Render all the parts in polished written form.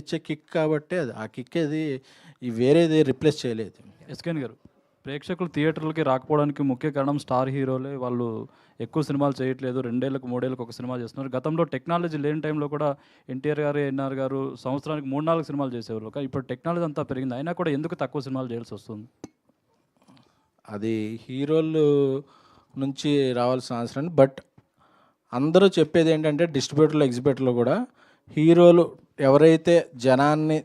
ఇచ్చే కిక్ కాబట్టే అది. ఆ కిక్ అది వేరేది రిప్లేస్ చేయలేదు. ఎస్కేన్ గారు, ప్రేక్షకులు థియేటర్లకి రాకపోవడానికి ముఖ్య కారణం స్టార్ హీరోలే. వాళ్ళు ఎక్కువ సినిమాలు చేయట్లేదు. 2 ఏళ్ళకి 3 ఏళ్ళకి ఒక సినిమా చేస్తున్నారు. గతంలో టెక్నాలజీ లేని టైంలో కూడా ఎన్టీఆర్ గారు, ఎన్ఆర్ గారు సంవత్సరానికి 3, 4 సినిమాలు చేసేవారు. కానీ ఇప్పుడు టెక్నాలజీ అంతా పెరిగింది. అయినా కూడా ఎందుకు తక్కువ సినిమాలు చేయాల్సి వస్తుంది? అది హీరోలు నుంచి రావాల్సిన అవసరం. బట్ అందరూ చెప్పేది ఏంటంటే డిస్ట్రిబ్యూటర్లు, ఎగ్జిబ్యూటర్లు కూడా హీరోలు ఎవరైతే జనాన్ని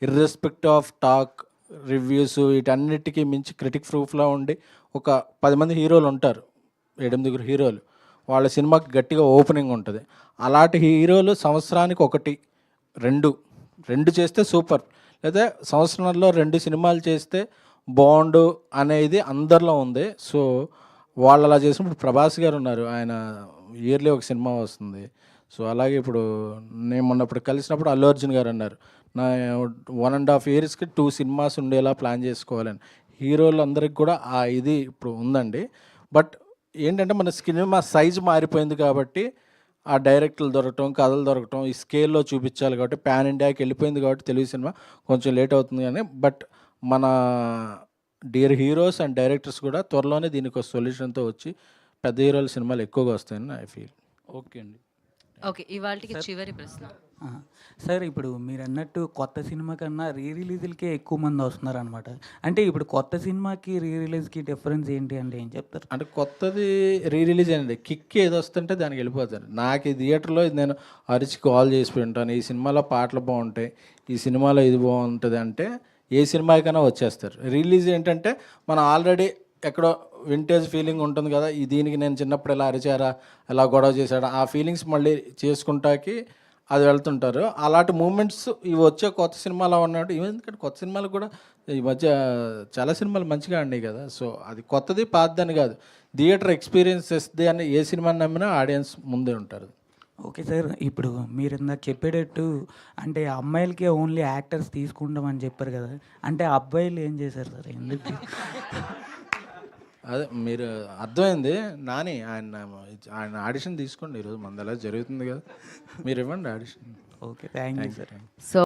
ఇర్రెస్పెక్ట్ ఆఫ్ టాక్, రివ్యూస్ వీటన్నిటికీ మించి క్రిటిక్ ప్రూఫ్లో ఉండి ఒక 10 మంది హీరోలు ఉంటారు, 7-8 హీరోలు. వాళ్ళ సినిమాకి గట్టిగా ఓపెనింగ్ ఉంటుంది. అలాంటి హీరోలు సంవత్సరానికి 1, 2 చేస్తే సూపర్, లేదా సంవత్సరంలో 2 సినిమాలు చేస్తే బాండు అనేది అందరిలో ఉంది. సో వాళ్ళు అలా చేసినప్పుడు ప్రభాస్ గారు ఉన్నారు, ఆయన ఇయర్లీ ఒక సినిమా వస్తుంది. సో అలాగే ఇప్పుడు నేను మొన్నప్పుడు కలిసినప్పుడు అల్లు అర్జున్ గారు అన్నారు, నా 1.5 ఇయర్స్కి 2 సినిమాస్ ఉండేలా ప్లాన్ చేసుకోవాలని. హీరోలు అందరికి కూడా ఆ ఇది ఇప్పుడు ఉందండి. బట్ ఏంటంటే మన సినిమా సైజు మారిపోయింది కాబట్టి ఆ డైరెక్టర్లు దొరకటం, కథలు దొరకటం, ఈ స్కేల్లో చూపించాలి కాబట్టి పాన్ ఇండియాకి వెళ్ళిపోయింది కాబట్టి తెలుగు సినిమా కొంచెం లేట్ అవుతుంది. కానీ బట్ మన డియర్ హీరోస్ అండ్ డైరెక్టర్స్ కూడా త్వరలోనే దీనికి ఒక సొల్యూషన్తో వచ్చి పెద్ద హీరోల సినిమాలు ఎక్కువగా వస్తాయని ఐ ఫీల్. ఓకే అండి. ఓకే, ఇవాళకి చివరి ప్రశ్న. సార్, ఇప్పుడు మీరు అన్నట్టు కొత్త సినిమా కన్నా రీ రిలీజులకే ఎక్కువ మంది వస్తున్నారు అనమాట. అంటే ఇప్పుడు కొత్త సినిమాకి రీ రిలీజ్కి డిఫరెన్స్ ఏంటి అంటే ఏం చెప్తారు? అంటే కొత్తది రీ రిలీజ్ అండి, కిక్ ఏది వస్తుంటే దానికి వెళ్ళిపోతారు. నాకు ఈ థియేటర్లో నేను అరిచి కాల్ చేసి ఉంటాను, ఈ సినిమాలో పాటలు బాగుంటాయి, ఈ సినిమాలో ఇది బాగుంటుంది అంటే ఏ సినిమాకైనా వచ్చేస్తారు. రిలీజ్ ఏంటంటే మనం ఆల్రెడీ ఎక్కడో వింటేజ్ ఫీలింగ్ ఉంటుంది కదా, ఈ దీనికి నేను చిన్నప్పుడు ఎలా అరిచారా, ఎలా గొడవ చేశాడా, ఆ ఫీలింగ్స్ మళ్ళీ చేసుకుంటాకి అది వెళ్తుంటారు. అలాంటి మూమెంట్స్ ఇవి వచ్చే కొత్త సినిమాలో ఉన్నట్టు. ఎందుకంటే కొత్త సినిమాలు కూడా ఈ మధ్య చాలా సినిమాలు మంచిగా ఆడినాయి కదా. సో అది కొత్తది పాతదని కాదు, థియేటర్ ఎక్స్పీరియన్స్ ఇస్తుంది అని ఏ సినిమాని నమ్మినా ఆడియన్స్ ముందే ఉంటారు. ఓకే సార్, ఇప్పుడు మీరు ఇందాక చెప్పేటట్టు అంటే అమ్మాయిలకే ఓన్లీ యాక్టర్స్ తీసుకుంటాం అని చెప్పారు కదా, అంటే అబ్బాయిలు ఏం చేశారు సార్? ఎందుకు? అదే మీరు అర్థమైంది. నాని ఆయన ఆడిషన్ తీసుకోండి ఈరోజు, మంది అలా జరుగుతుంది కదా, మీరు ఇవ్వండి audition. Okay, thank you sir. So